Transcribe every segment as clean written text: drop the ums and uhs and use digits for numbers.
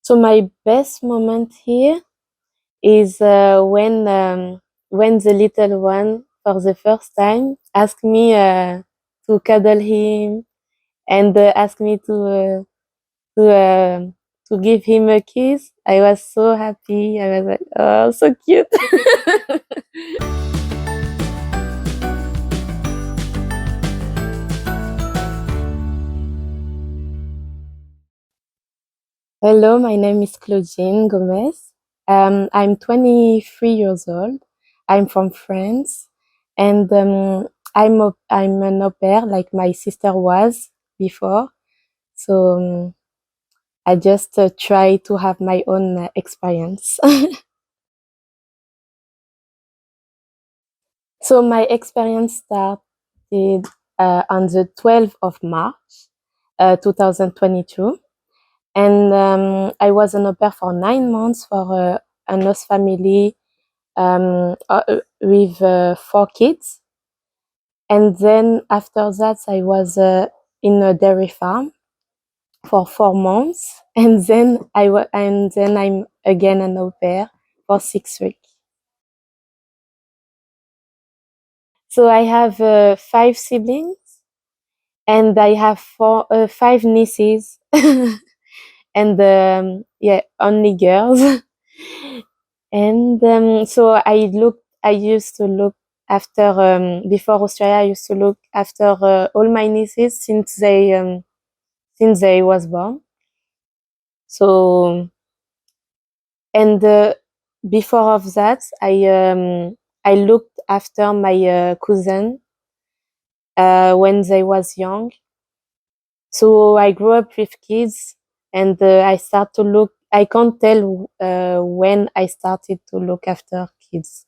So my best moment here is when the little one, for the first time, asked me to cuddle him and asked me to uh, to give him a kiss. I was so happy. I was like, oh, so cute. Hello, my name is Claudine Gomez. I'm 23 years old. I'm from France, and I'm an au pair like my sister was before. So I just try to have my own experience. So my experience started on the 12th of March, 2022. And I was an au pair for 9 months for an host family with 4 kids. And then after that, I was in a dairy farm for 4 months, and then I'm again an au pair for 6 weeks. So I have 5 siblings, and I have 5 nieces, and yeah, only girls. And so I used to look after before Australia. I used to look after all my nieces since they was born. So and before of that, I looked after my cousin when they was young. So I grew up with kids, and I start to look. I can't tell when I started to look after kids.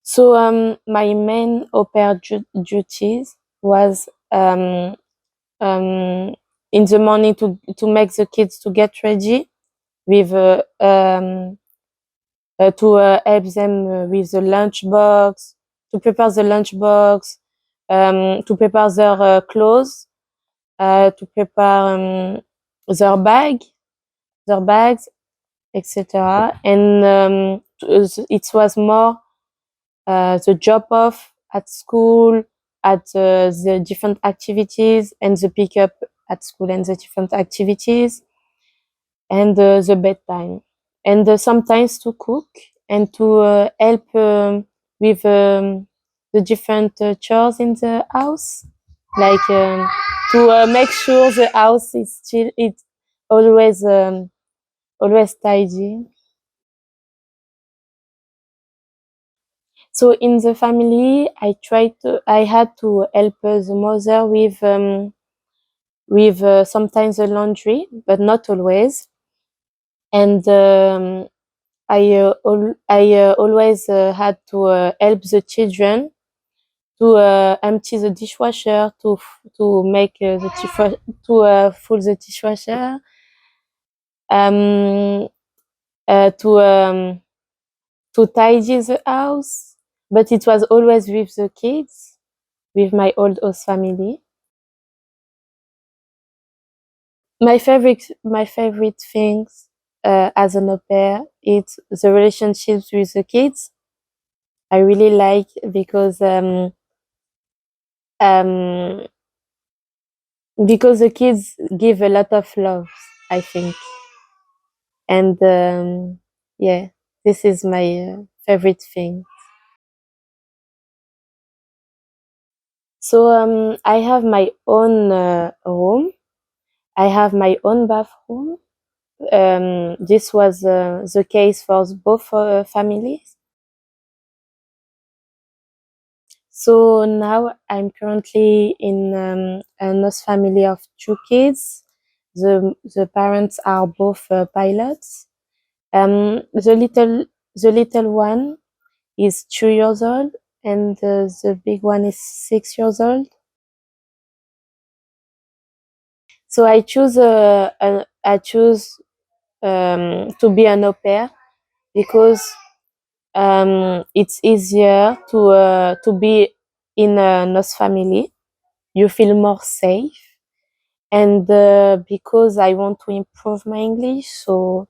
So my main au pair duties was um, in the morning to make the kids to get ready with to help them with the lunch box, to prepare the lunch box, to prepare their clothes, to prepare their bags, etc. And it was more the drop off at school, at the different activities, and the pick up at school and the different activities, and the bedtime, and sometimes to cook and to help with the different chores in the house, like to make sure the house is still it's always tidy. So in the family, I had to help the mother with sometimes the laundry, but not always. And I always had to help the children to empty the dishwasher, to make to fill the dishwasher, um, to tidy the house. But it was always with the kids, with my old host family. My favorite things as an au pair, it's the relationships with the kids. I really like um, because the kids give a lot of love, I think, and yeah, this is my favorite thing. So I have my own room. I have my own bathroom. This was the case for both families. So now I'm currently in a host family of 2 kids. The parents are both pilots. The little one is 2 years old, and the big one is 6 years old. So I choose to be an au pair because it's easier to be in a host family. You feel more safe, and because I want to improve my English, so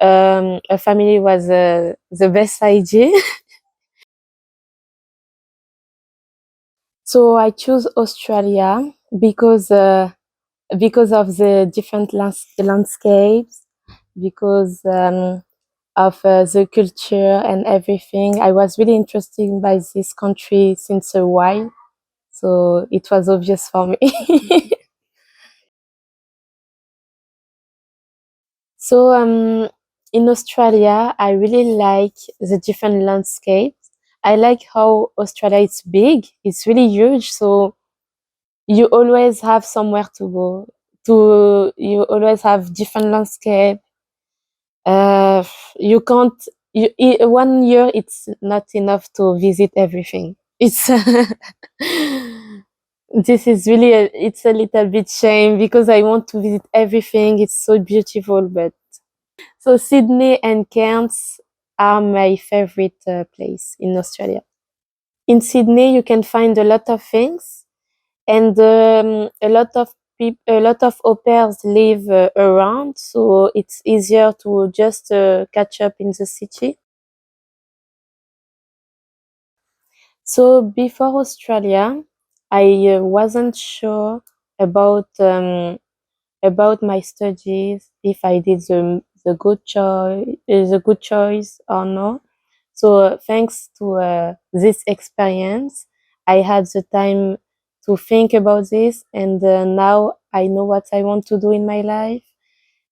a family was the best idea. So I choose Australia because of the different landscapes, because of the culture and everything. I was really interested by this country since a while, so it was obvious for me. So in Australia, I really like the different landscapes. I like how Australia is big. It's really huge, so you always have somewhere to go. You always have different landscape. Uh, you can't. One year it's not enough to visit everything. It's this is really it's a little bit shame because I want to visit everything. It's so beautiful, but so Sydney and Cairns are my favorite place in Australia. In Sydney, you can find a lot of things, and a lot of au pairs live around, so it's easier to just catch up in the city. So before Australia, I wasn't sure about my studies, if I did the good choice or not. So thanks to this experience, I had the time to think about this, and now I know what I want to do in my life.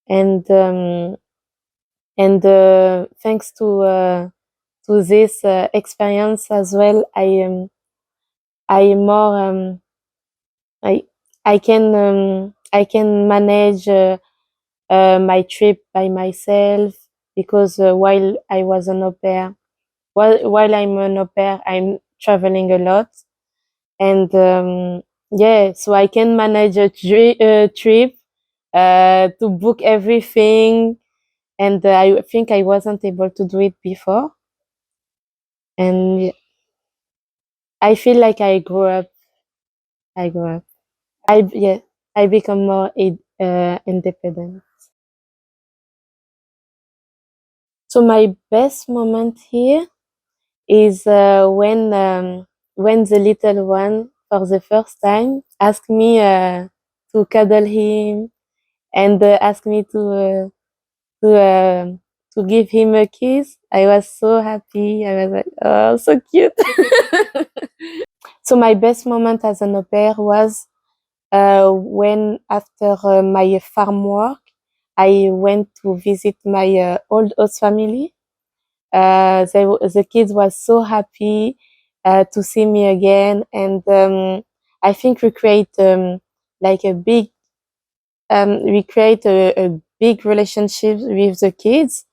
And thanks to this experience as well, I am more I I can manage my trip by myself, because while I was an au pair, while I'm an au pair, I'm traveling a lot, and yeah, so I can manage a trip, to book everything, and I think I wasn't able to do it before, and yeah, I feel like I grew up. I grew up. Yeah, I become more independent. So my best moment here is when the little one, for the first time, asked me to cuddle him, and asked me to uh, to give him a kiss. I was so happy. I was like, oh, so cute. So my best moment as an au pair was when, after my farm work, I went to visit my old host family. The kids was so happy to see me again, and I think like a big we create a big relationship with the kids,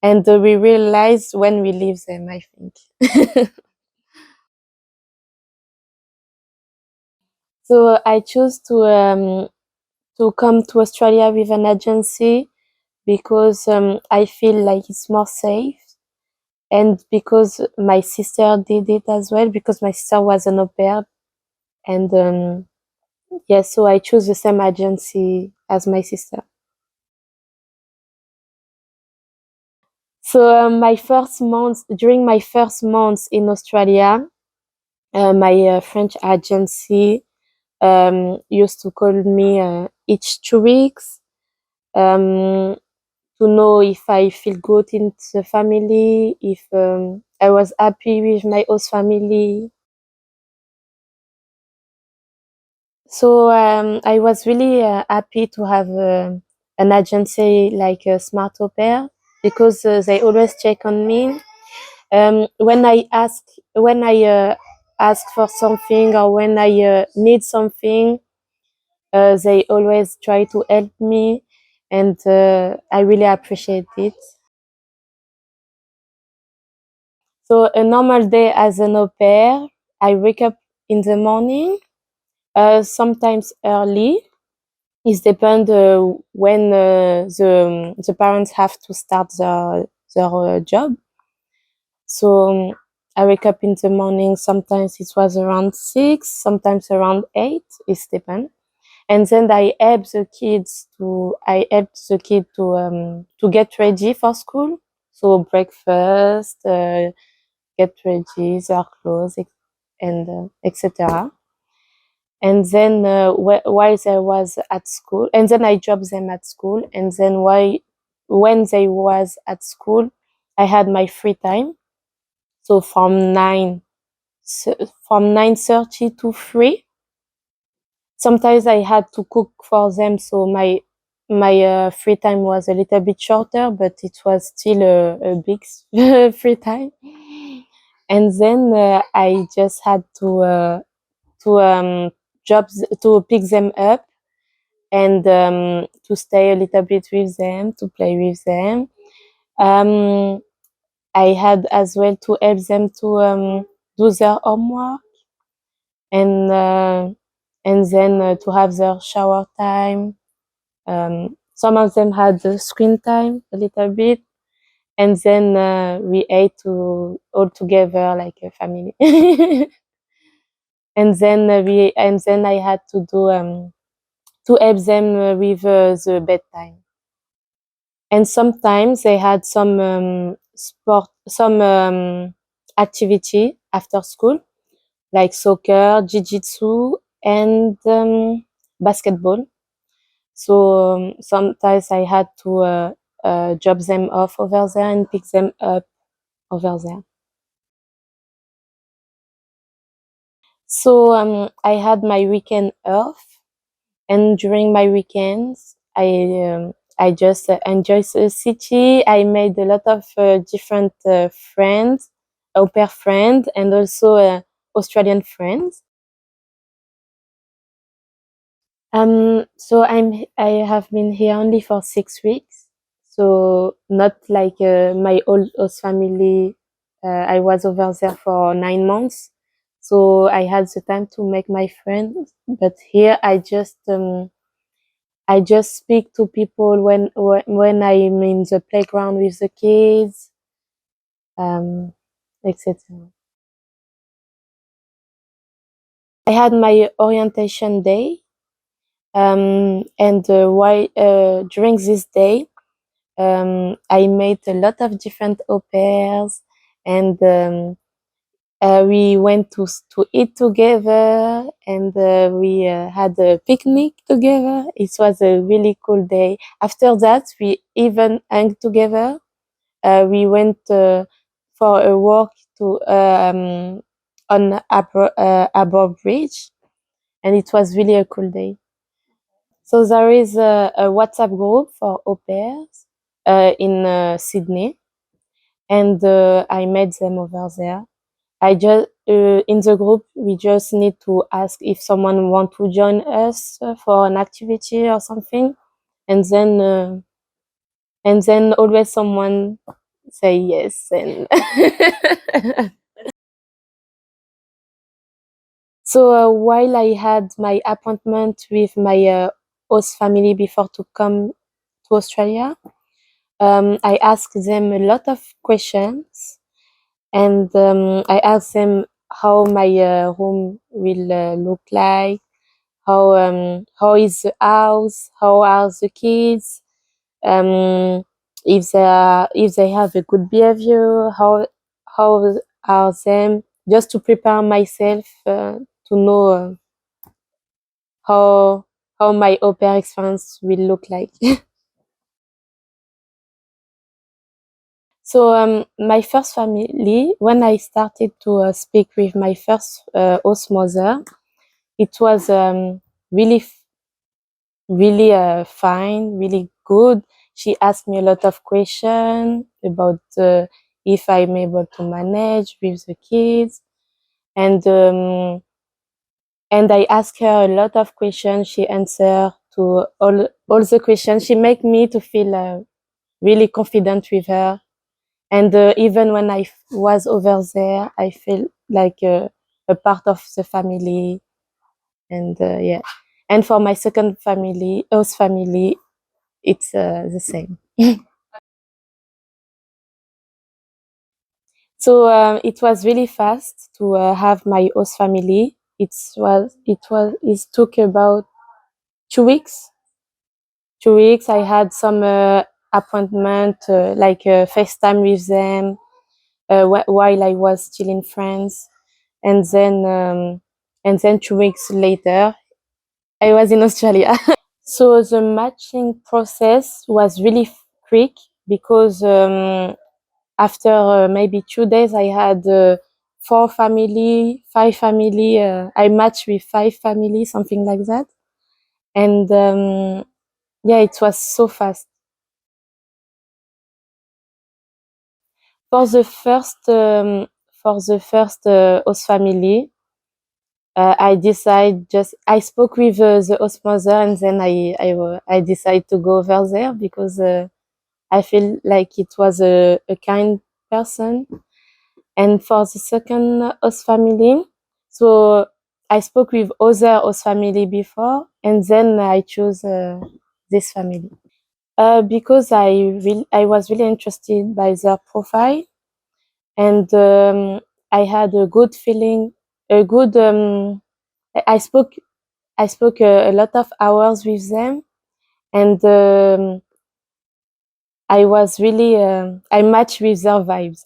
and we realized when we leave them, I think. So I chose to come to Australia with an agency because I feel like it's more safe, and because my sister did it as well, because my sister was an au pair, and yeah, so I chose the same agency as my sister. So during my first months in Australia, my French agency used to call me each 2 weeks, um, to know if I feel good in the family, if I was happy with my host family. So I was really happy to have an agency like Smart Au Pair, because they always check on me. When I ask for something, or when I need something, they always try to help me, and I really appreciate it. So a normal day as an au pair, I wake up in the morning, sometimes early. It depends when the parents have to start their job. So I wake up in the morning. Sometimes it was around 6, sometimes around 8. It depends. And then I helped the kid to get ready for school. So breakfast, get ready, their clothes, and etc. And then while I was at school, and then I dropped them at school, and then when they was at school, I had my free time. So from 9:30 to 3. Sometimes I had to cook for them, so my free time was a little bit shorter, but it was still a big free time. And then I just had to to pick them up and to stay a little bit with them, to play with them. Um, I had as well to help them to do their homework and and then to have their shower time. Some of them had the screen time a little bit, and then we ate all together like a family. And then I had to help them with the bedtime. And sometimes they had some activity after school, like soccer, jiu-jitsu, and basketball. So sometimes I had to drop them off over there and pick them up over there. So I had my weekend off, and during my weekends, I just enjoy the city. I made a lot of different friends, au pair friends, and also Australian friends. So I have been here only for 6 weeks, so not like my old host family. I was over there for 9 months, so I had the time to make my friends. But here I just speak to people when I'm in the playground with the kids, um, etc. I had my orientation day, and during this day, I made a lot of different au pairs, and we went to eat together, and we had a picnic together. It was a really cool day. After that, we even hung together. We went for a walk to on Arbor Bridge, and it was really a cool day. So there is a WhatsApp group for au pairs in Sydney, and I met them over there. I just in the group we just need to ask if someone want to join us for an activity or something, and then always someone say yes. And so while I had my appointment with my host family before to come to Australia, I asked them a lot of questions, and I asked them how my room will look like, how is the house, how are the kids, um, if they have a good behavior, how are them, just to prepare myself to know how how my au pair experience will look like. So my first family, when I started to speak with my first host mother, it was really, really fine, really good. She asked me a lot of questions about if I'm able to manage with the kids, and and I asked her a lot of questions. She answered to all the questions. She made me to feel really confident with her. And even when was over there, I felt like a part of the family. And yeah. And for my second family, host family, it's the same. So it was really fast to have my host family. It took about 2 weeks. 2 weeks. I had some appointment, like FaceTime with them while I was still in France, and then 2 weeks later, I was in Australia. So the matching process was really quick because after maybe 2 days, I had 4 family, 5 family. I matched with 5 family, something like that, and yeah, it was so fast. For the first host family, I spoke with the host mother, and then I decided to go over there because I feel like it was a kind person. And for the second host family, so I spoke with other host family before, and then I chose this family because I was really interested by their profile, and I had a good feeling, a good. I spoke I spoke a lot of hours with them, and I was really I matched with their vibes.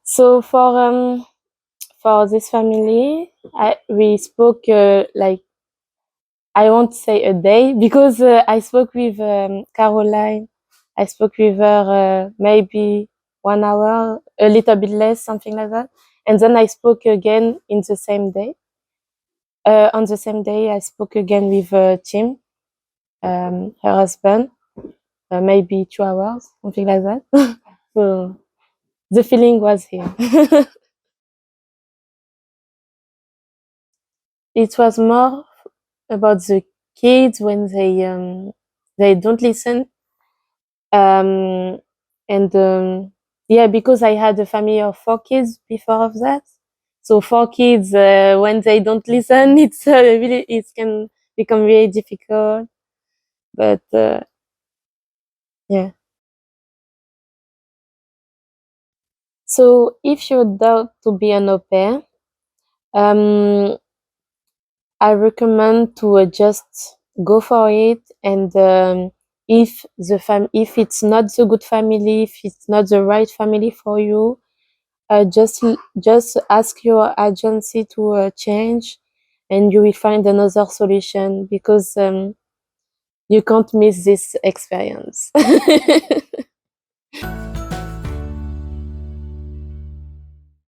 So for this family, we spoke like I won't say a day because I spoke with Caroline. I spoke with her maybe 1 hour, a little bit less, something like that, and then I spoke again in the same day. On the same day, I spoke again with Tim, her husband, maybe 2 hours, something like that. So the feeling was here. It was more about the kids when they don't listen, um, and yeah, because I had a family of 4 kids before of that. So 4 kids, when they don't listen, it's really it can become really difficult. But yeah. So if you're doubt to be an au pair, um, I recommend to just go for it. And if it's not the good family, if it's not the right family for you, just ask your agency to change, and you will find another solution because you can't miss this experience.